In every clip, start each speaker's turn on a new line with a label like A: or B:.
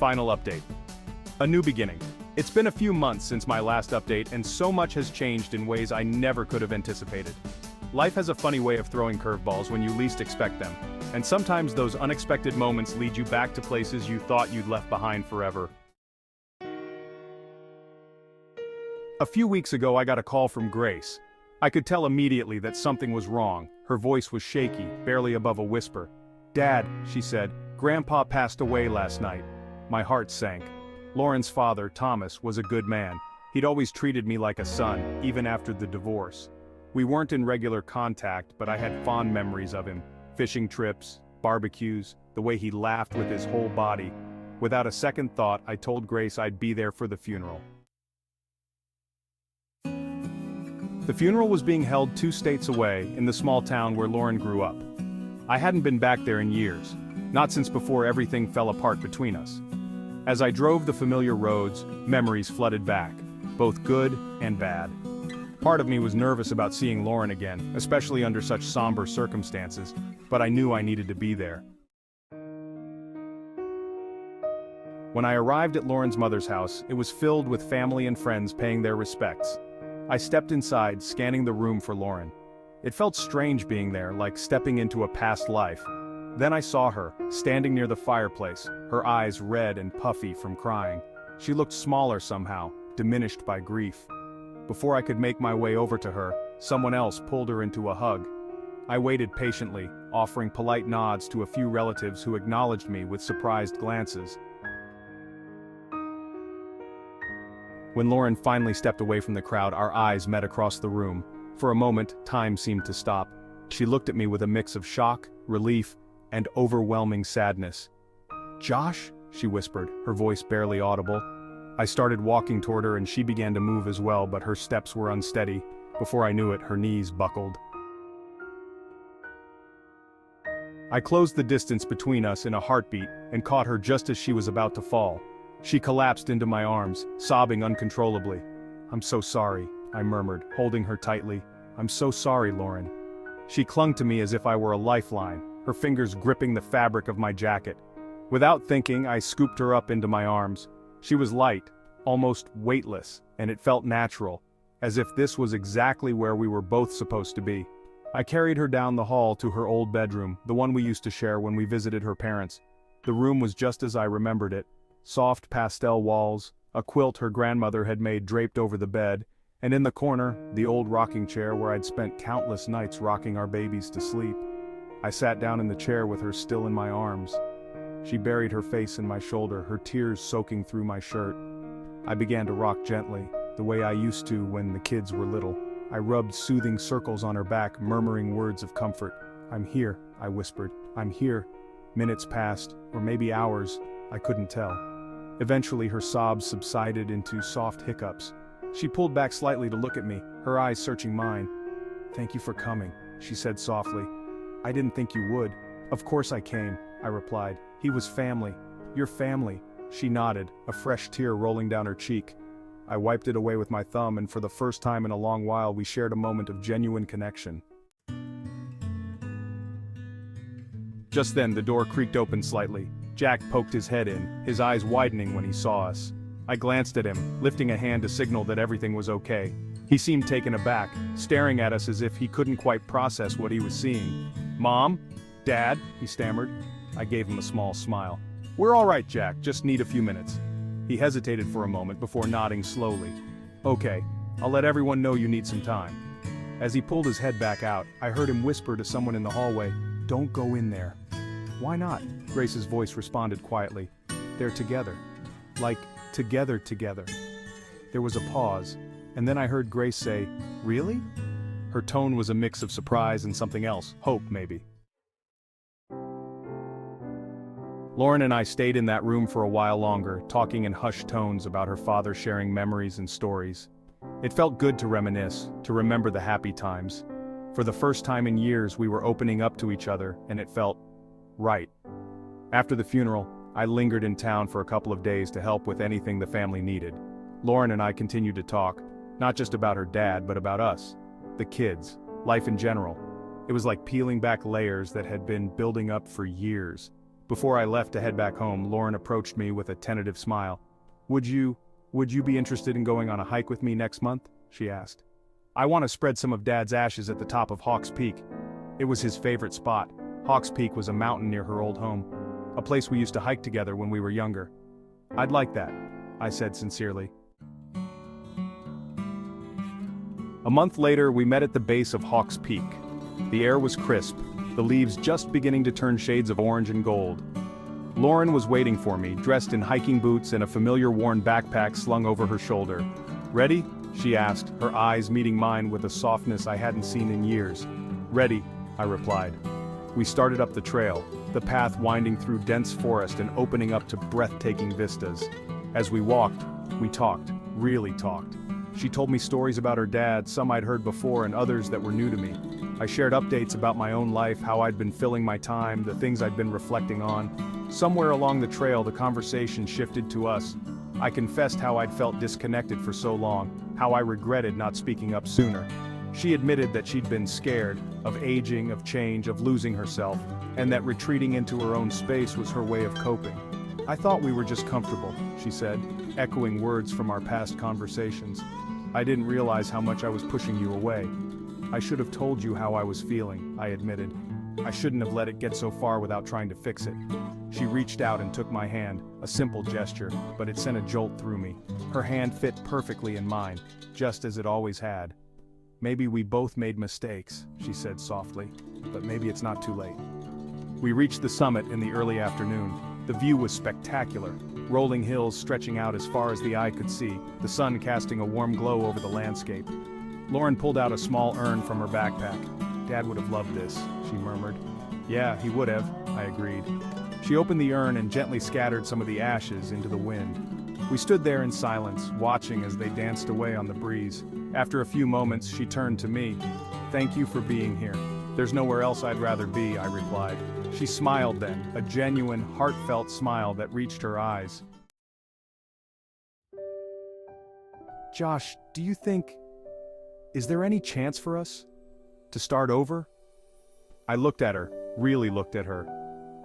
A: final update. A new beginning. It's been a few months since my last update and so much has changed in ways I never could have anticipated. Life has a funny way of throwing curveballs when you least expect them, and sometimes those unexpected moments lead you back to places you thought you'd left behind forever. A few weeks ago I got a call from Grace. I could tell immediately that something was wrong. Her voice was shaky, barely above a whisper. "Dad," she said, "Grandpa passed away last night." My heart sank. Lauren's father, Thomas, was a good man. He'd always treated me like a son, even after the divorce. We weren't in regular contact, but I had fond memories of him. Fishing trips, barbecues, the way he laughed with his whole body. Without a second thought, I told Grace I'd be there for the funeral. The funeral was being held 2 states away, in the small town where Lauren grew up. I hadn't been back there in years, not since before everything fell apart between us. As I drove the familiar roads, memories flooded back, both good and bad. Part of me was nervous about seeing Lauren again, especially under such somber circumstances, but I knew I needed to be there. When I arrived at Lauren's mother's house, it was filled with family and friends paying their respects. I stepped inside, scanning the room for Lauren. It felt strange being there, like stepping into a past life. Then I saw her, standing near the fireplace, her eyes red and puffy from crying. She looked smaller somehow, diminished by grief. Before I could make my way over to her, someone else pulled her into a hug. I waited patiently, offering polite nods to a few relatives who acknowledged me with surprised glances. When Lauren finally stepped away from the crowd, our eyes met across the room. For a moment, time seemed to stop. She looked at me with a mix of shock, relief, and overwhelming sadness. "Josh?" she whispered, her voice barely audible. I started walking toward her and she began to move as well, but her steps were unsteady. Before I knew it, her knees buckled. I closed the distance between us in a heartbeat and caught her just as she was about to fall. She collapsed into my arms, sobbing uncontrollably. "I'm so sorry," I murmured, holding her tightly. "I'm so sorry, Lauren." She clung to me as if I were a lifeline, her fingers gripping the fabric of my jacket. Without thinking, I scooped her up into my arms. She was light, almost weightless, and it felt natural, as if this was exactly where we were both supposed to be. I carried her down the hall to her old bedroom, the one we used to share when we visited her parents. The room was just as I remembered it. Soft pastel walls, a quilt her grandmother had made draped over the bed, and in the corner, the old rocking chair where I'd spent countless nights rocking our babies to sleep. I sat down in the chair with her still in my arms. She buried her face in my shoulder, her tears soaking through my shirt. I began to rock gently, the way I used to when the kids were little. I rubbed soothing circles on her back, murmuring words of comfort. "I'm here," I whispered. "I'm here." Minutes passed, or maybe hours, I couldn't tell. Eventually her sobs subsided into soft hiccups. She pulled back slightly to look at me, her eyes searching mine. "Thank you for coming," she said softly. "I didn't think you would." "Of course I came," I replied. "He was family. Your family." She nodded, a fresh tear rolling down her cheek. I wiped it away with my thumb, and for the first time in a long while we shared a moment of genuine connection. Just then the door creaked open slightly. Jack poked his head in, his eyes widening when he saw us. I glanced at him, lifting a hand to signal that everything was okay. He seemed taken aback, staring at us as if he couldn't quite process what he was seeing. "Mom? Dad?" he stammered. I gave him a small smile. "We're all right, Jack, just need a few minutes." He hesitated for a moment before nodding slowly. "Okay, I'll let everyone know you need some time." As he pulled his head back out, I heard him whisper to someone in the hallway, "Don't go in there." "Why not?" Grace's voice responded quietly. "They're together. Like, together. There was a pause, and then I heard Grace say, "Really?" Her tone was a mix of surprise and something else, hope maybe. Lauren and I stayed in that room for a while longer, talking in hushed tones about her father, sharing memories and stories. It felt good to reminisce, to remember the happy times. For the first time in years we were opening up to each other, and it felt right. After the funeral, I lingered in town for a couple of days to help with anything the family needed. Lauren and I continued to talk, not just about her dad but about us, the kids, life in general. It was like peeling back layers that had been building up for years. Before I left to head back home, Lauren approached me with a tentative smile. Would you be interested in going on a hike with me next month? She asked. I want to spread some of Dad's ashes at the top of Hawks Peak. It was his favorite spot. Hawks Peak was a mountain near her old home, a place we used to hike together when we were younger. I'd like that, I said sincerely. A month later, we met at the base of Hawks Peak. The air was crisp, the leaves just beginning to turn shades of orange and gold. Lauren was waiting for me, dressed in hiking boots and a familiar worn backpack slung over her shoulder. Ready? She asked, her eyes meeting mine with a softness I hadn't seen in years. Ready, I replied. We started up the trail, the path winding through dense forest and opening up to breathtaking vistas. As we walked, we talked, really talked. She told me stories about her dad, some I'd heard before and others that were new to me. I shared updates about my own life, how I'd been filling my time, the things I'd been reflecting on. Somewhere along the trail, the conversation shifted to us. I confessed how I'd felt disconnected for so long, how I regretted not speaking up sooner. She admitted that she'd been scared, of aging, of change, of losing herself, and that retreating into her own space was her way of coping. I thought we were just comfortable, she said, echoing words from our past conversations. I didn't realize how much I was pushing you away. I should have told you how I was feeling, I admitted. I shouldn't have let it get so far without trying to fix it. She reached out and took my hand, a simple gesture, but it sent a jolt through me. Her hand fit perfectly in mine, just as it always had. Maybe we both made mistakes, she said softly, but maybe it's not too late. We reached the summit in the early afternoon. The view was spectacular, rolling hills stretching out as far as the eye could see, the sun casting a warm glow over the landscape. Lauren pulled out a small urn from her backpack. Dad would have loved this, she murmured. Yeah, he would have, I agreed. She opened the urn and gently scattered some of the ashes into the wind. We stood there in silence, watching as they danced away on the breeze. After a few moments, she turned to me. Thank you for being here. There's nowhere else I'd rather be, I replied. She smiled then, a genuine, heartfelt smile that reached her eyes. Josh, do you think... is there any chance for us to start over? I looked at her, really looked at her.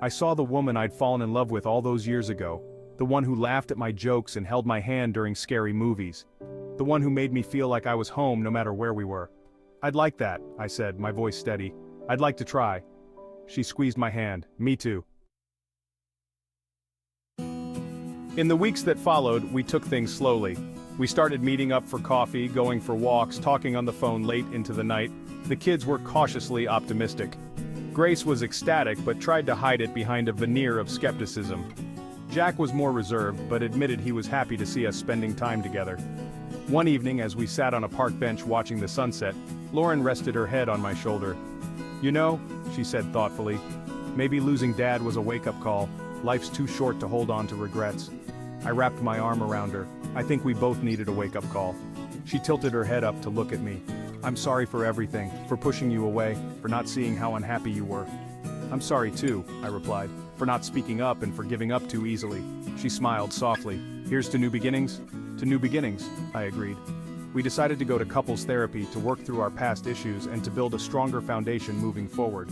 A: I saw the woman I'd fallen in love with all those years ago, the one who laughed at my jokes and held my hand during scary movies, the one who made me feel like I was home no matter where we were. I'd like that, I said, my voice steady. I'd like to try. She squeezed my hand. Me too. In the weeks that followed, we took things slowly. We started meeting up for coffee, going for walks, talking on the phone late into the night. The kids were cautiously optimistic. Grace was ecstatic but tried to hide it behind a veneer of skepticism. Jack was more reserved but admitted he was happy to see us spending time together. One evening, as we sat on a park bench watching the sunset, Lauren rested her head on my shoulder. You know, she said thoughtfully, maybe losing Dad was a wake-up call. Life's too short to hold on to regrets. I wrapped my arm around her. I think we both needed a wake-up call. She tilted her head up to look at me. I'm sorry for everything, for pushing you away, for not seeing how unhappy you were. I'm sorry too, I replied, for not speaking up and for giving up too easily. She smiled softly. Here's to new beginnings? To new beginnings, I agreed. We decided to go to couples therapy to work through our past issues and to build a stronger foundation moving forward.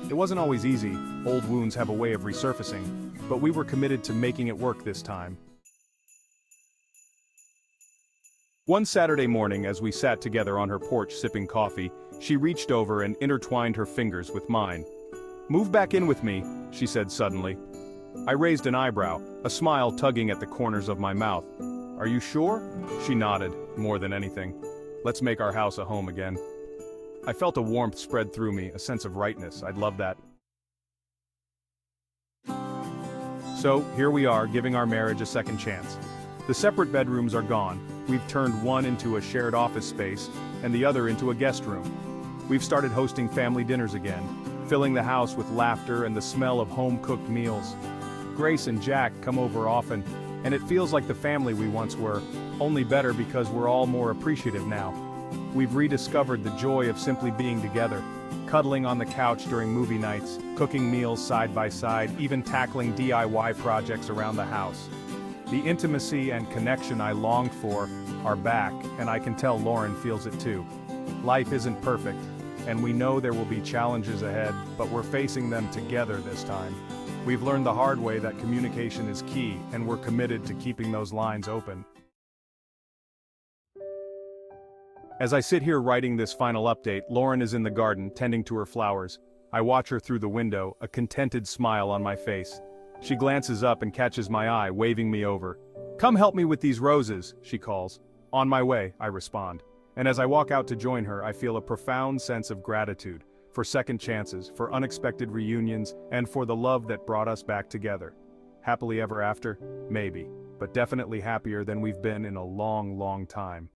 A: It wasn't always easy, old wounds have a way of resurfacing, but we were committed to making it work this time. One Saturday morning, as we sat together on her porch sipping coffee, she reached over and intertwined her fingers with mine. Move back in with me, she said suddenly. I raised an eyebrow, a smile tugging at the corners of my mouth. Are you sure? She nodded, more than anything. Let's make our house a home again. I felt a warmth spread through me, a sense of rightness. I'd love that. So, here we are, giving our marriage a second chance. The separate bedrooms are gone. We've turned one into a shared office space, and the other into a guest room. We've started hosting family dinners again, filling the house with laughter and the smell of home-cooked meals. Grace and Jack come over often, and it feels like the family we once were, only better because we're all more appreciative now. We've rediscovered the joy of simply being together, cuddling on the couch during movie nights, cooking meals side by side, even tackling DIY projects around the house. The intimacy and connection I longed for are back, and I can tell Lauren feels it too. Life isn't perfect, and we know there will be challenges ahead, but we're facing them together this time. We've learned the hard way that communication is key, and we're committed to keeping those lines open. As I sit here writing this final update, Lauren is in the garden, tending to her flowers. I watch her through the window, a contented smile on my face. She glances up and catches my eye, waving me over. "Come help me with these roses," she calls. "On my way," I respond. And as I walk out to join her, I feel a profound sense of gratitude, for second chances, for unexpected reunions, and for the love that brought us back together. Happily ever after? Maybe, but definitely happier than we've been in a long, long time.